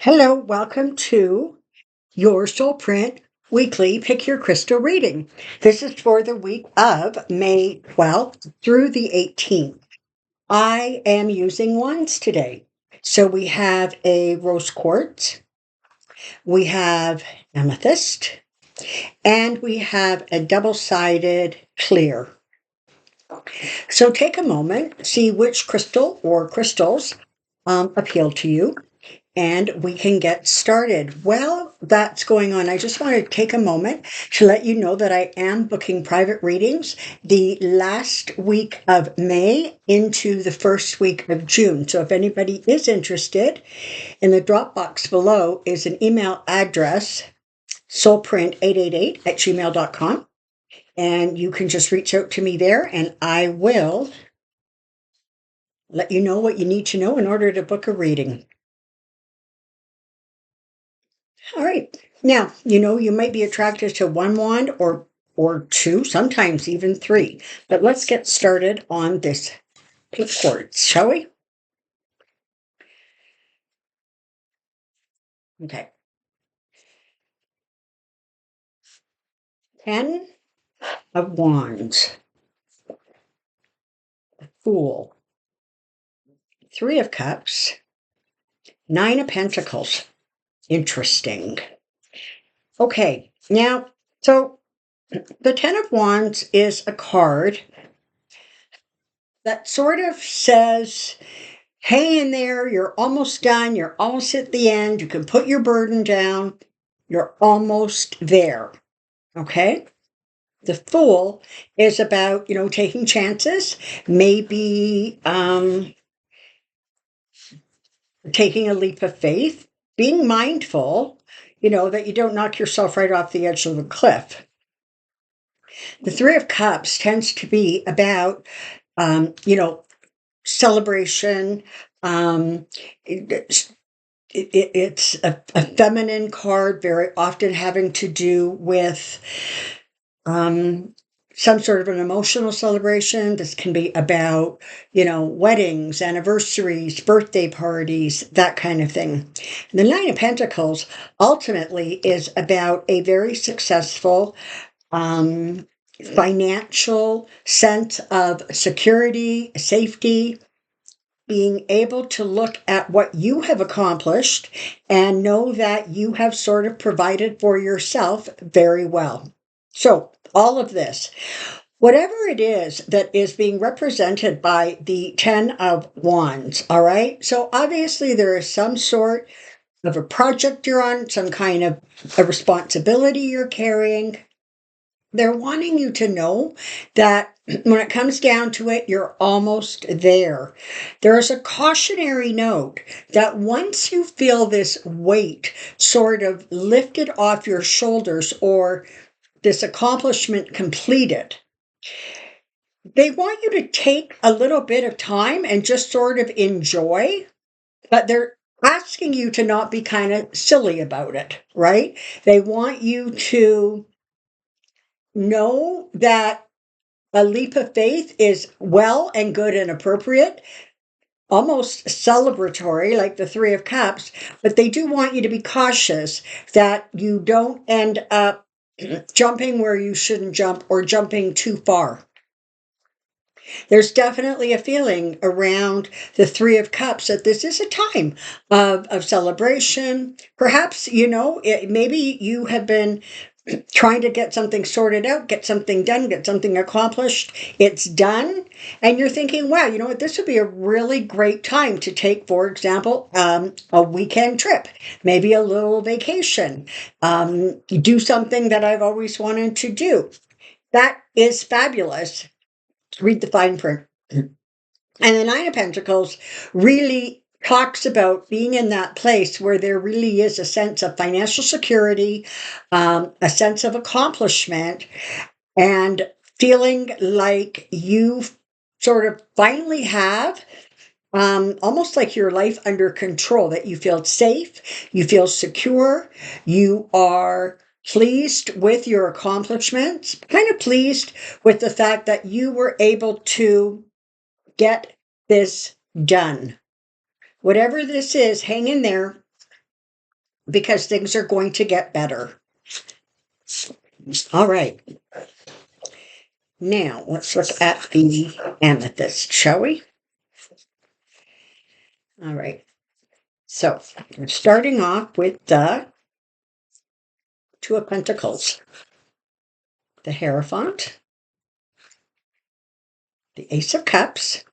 Hello, welcome to your Soulprint Weekly Pick Your Crystal reading. This is for the week of May 12th through the 18th. I am using wands today. So we have a rose quartz, we have amethyst, and we have a double-sided clear. So take a moment, see which crystal or crystals appeal to you, and we can get started. Well, that's going on. I just want to take a moment to let you know that I am booking private readings the last week of May into the first week of June. So if anybody is interested, in the drop box below is an email address, soulprint888@gmail.com. And you can just reach out to me there and I will let you know what you need to know in order to book a reading. All right. Now, you might be attracted to one wand or two, sometimes even three. But let's get started on this pink quartz, shall we? Okay. 10 of wands, Fool, 3 of cups, 9 of pentacles. Interesting. Okay. Now, so the 10 of wands is a card that sort of says, hang in there, you're almost done, you're almost at the end, you can put your burden down, you're almost there. Okay? The Fool is about, taking chances, maybe taking a leap of faith, being mindful, that you don't knock yourself right off the edge of the cliff. The Three of Cups tends to be about, celebration. It's a feminine card, very often having to do with some sort of an emotional celebration. This can be about, weddings, anniversaries, birthday parties, that kind of thing. The Nine of Pentacles ultimately is about a very successful financial sense of security, safety, being able to look at what you have accomplished and know that you have sort of provided for yourself very well. So, all of this, whatever it is that is being represented by the 10 of wands, all right? So, obviously, there is some sort of a project you're on, some kind of a responsibility you're carrying. They're wanting you to know that when it comes down to it, you're almost there. There's a cautionary note that once you feel this weight sort of lifted off your shoulders or this accomplishment completed, they want you to take a little bit of time and just sort of enjoy, but they're asking you to not be kind of silly about it, right? They want you to know that a leap of faith is well and good and appropriate, almost celebratory, like the Three of Cups, but they do want you to be cautious that you don't end up jumping where you shouldn't jump or jumping too far. There's definitely a feeling around the Three of Cups that this is a time of celebration. Perhaps, maybe you have been trying to get something sorted out, get something done, get something accomplished. It's done. And you're thinking, wow, you know what? This would be a really great time to take, for example, a weekend trip, maybe a little vacation, do something that I've always wanted to do. That is fabulous. Read the fine print. And the Nine of Pentacles really talks about being in that place where there really is a sense of financial security, a sense of accomplishment, and feeling like you sort of finally have almost like your life under control, that you feel safe, you feel secure, you are pleased with your accomplishments, kind of pleased with the fact that you were able to get this done. Whatever this is, hang in there. because things are going to get better. All right. Now, let's look at the amethyst, shall we? All right. So, starting off with the Two of Pentacles, the Hierophant, the Ace of Cups,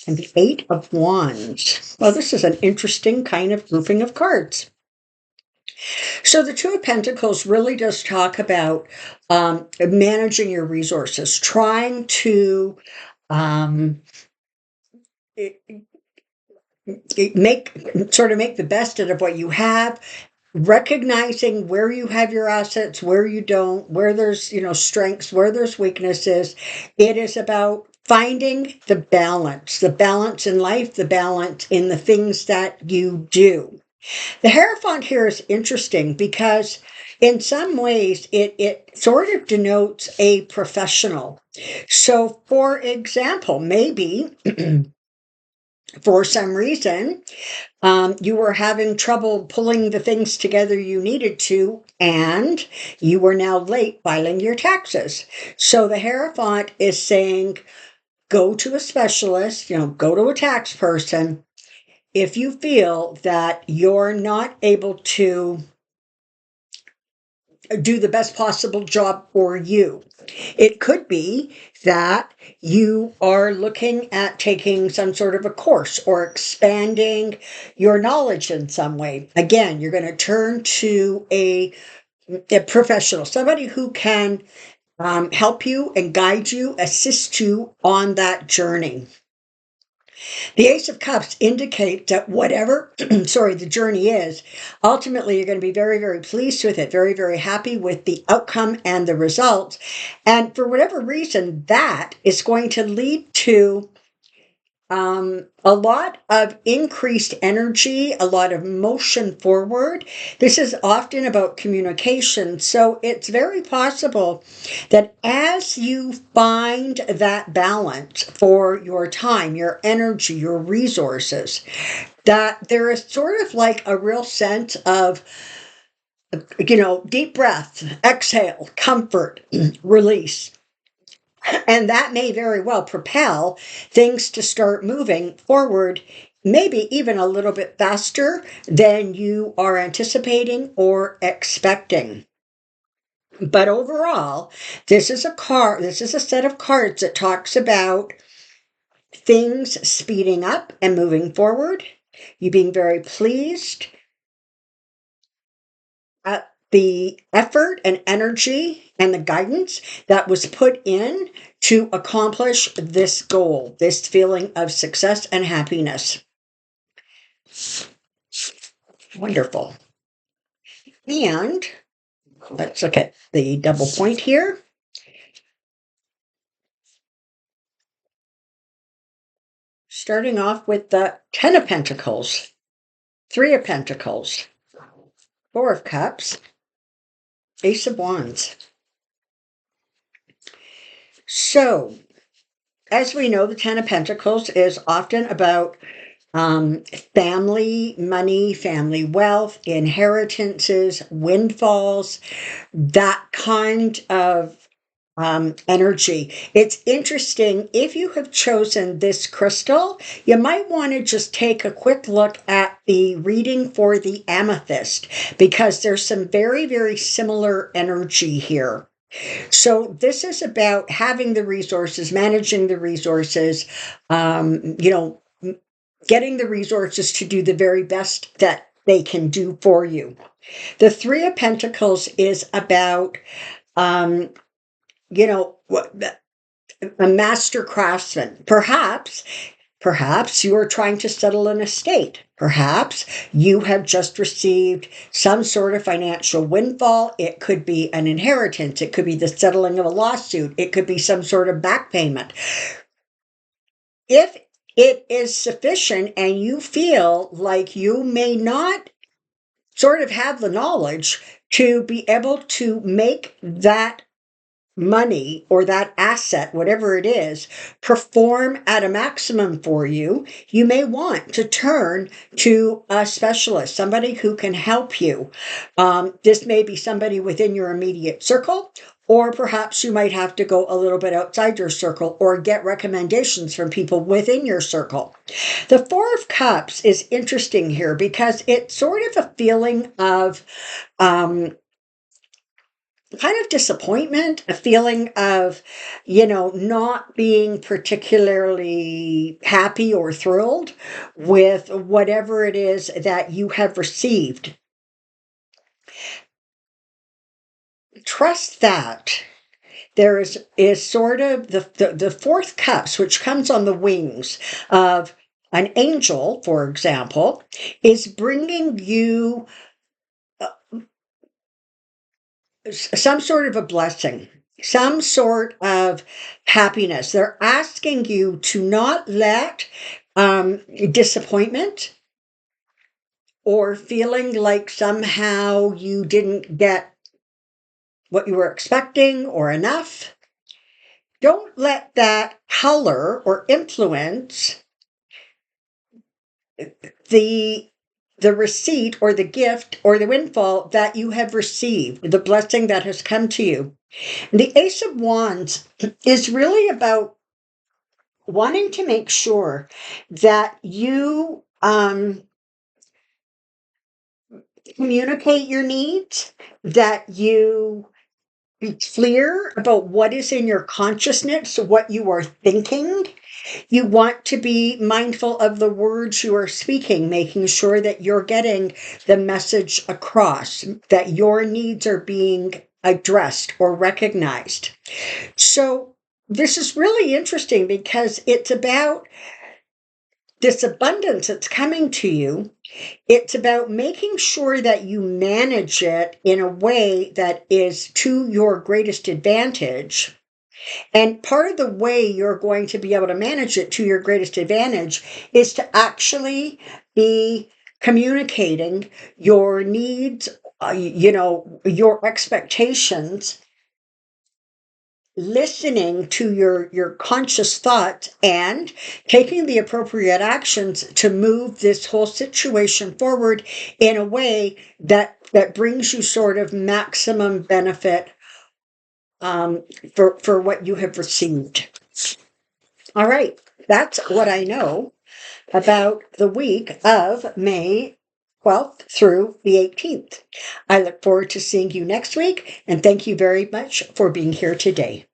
and the Eight of Wands. Well, this is an interesting kind of grouping of cards. So the Two of Pentacles really does talk about managing your resources, trying to make the best out of what you have, recognizing where you have your assets, where you don't, where there's strengths, where there's weaknesses. It is about finding the balance in life, the balance in the things that you do. The Hierophant here is interesting because in some ways it sort of denotes a professional. So for example, maybe for some reason you were having trouble pulling the things together you needed to, and you were now late filing your taxes. So the Hierophant is saying, go to a specialist, go to a tax person if you feel that you're not able to do the best possible job for you. It could be that you are looking at taking some sort of a course or expanding your knowledge in some way. Again, you're going to turn to a professional, somebody who can help you and guide you, assist you on that journey. The Ace of Cups indicate that whatever, the journey is, ultimately you're going to be very, very pleased with it, very, very happy with the outcome and the results. And for whatever reason, that is going to lead to a lot of increased energy, a lot of motion forward. This is often about communication. So it's very possible that as you find that balance for your time, your energy, your resources, that there is sort of like a real sense of, deep breath, exhale, comfort, release. And that may very well propel things to start moving forward, maybe even a little bit faster than you are anticipating or expecting. But overall, this is a set of cards that talks about things speeding up and moving forward, you being very pleased at the effort and energy and the guidance that was put in to accomplish this goal, this feeling of success and happiness. Wonderful. And let's look at the double point here. Starting off with the Ten of Pentacles, Three of Pentacles, Four of Cups, Ace of Wands. So, as we know, the Ten of Pentacles is often about family money, family wealth, inheritances, windfalls, that kind of energy. It's interesting. If you have chosen this crystal, you might want to just take a quick look at the reading for the amethyst, because there's some very, very similar energy here. So this is about having the resources, managing the resources, getting the resources to do the very best that they can do for you. The Three of Pentacles is about, a master craftsman. Perhaps you are trying to settle an estate. Perhaps you have just received some sort of financial windfall. It could be an inheritance. It could be the settling of a lawsuit. It could be some sort of back payment. If it is sufficient and you feel like you may not sort of have the knowledge to be able to make that money or that asset, whatever it is, perform at a maximum for you, you may want to turn to a specialist, somebody who can help you. This may be somebody within your immediate circle, or perhaps you might have to go a little bit outside your circle or get recommendations from people within your circle. The Four of Cups is interesting here because it's sort of a feeling of kind of disappointment, a feeling of, not being particularly happy or thrilled with whatever it is that you have received. Trust that there is sort of the fourth cups, which comes on the wings of an angel, for example, is bringing you some sort of a blessing, some sort of happiness. They're asking you to not let disappointment or feeling like somehow you didn't get what you were expecting or enough. Don't let that color or influence the receipt or the gift or the windfall that you have received, the blessing that has come to you. The Ace of Wands is really about wanting to make sure that you communicate your needs, that you be clear about what is in your consciousness, what you are thinking. You want to be mindful of the words you are speaking, making sure that you're getting the message across, that your needs are being addressed or recognized. So this is really interesting because it's about this abundance that's coming to you. It's about making sure that you manage it in a way that is to your greatest advantage. And part of the way you're going to be able to manage it to your greatest advantage is to actually be communicating your needs, your expectations, listening to your conscious thoughts and taking the appropriate actions to move this whole situation forward in a way that brings you sort of maximum benefit for what you have received. All right, that's what I know about the week of May 12th through the 18th. I look forward to seeing you next week, and thank you very much for being here today.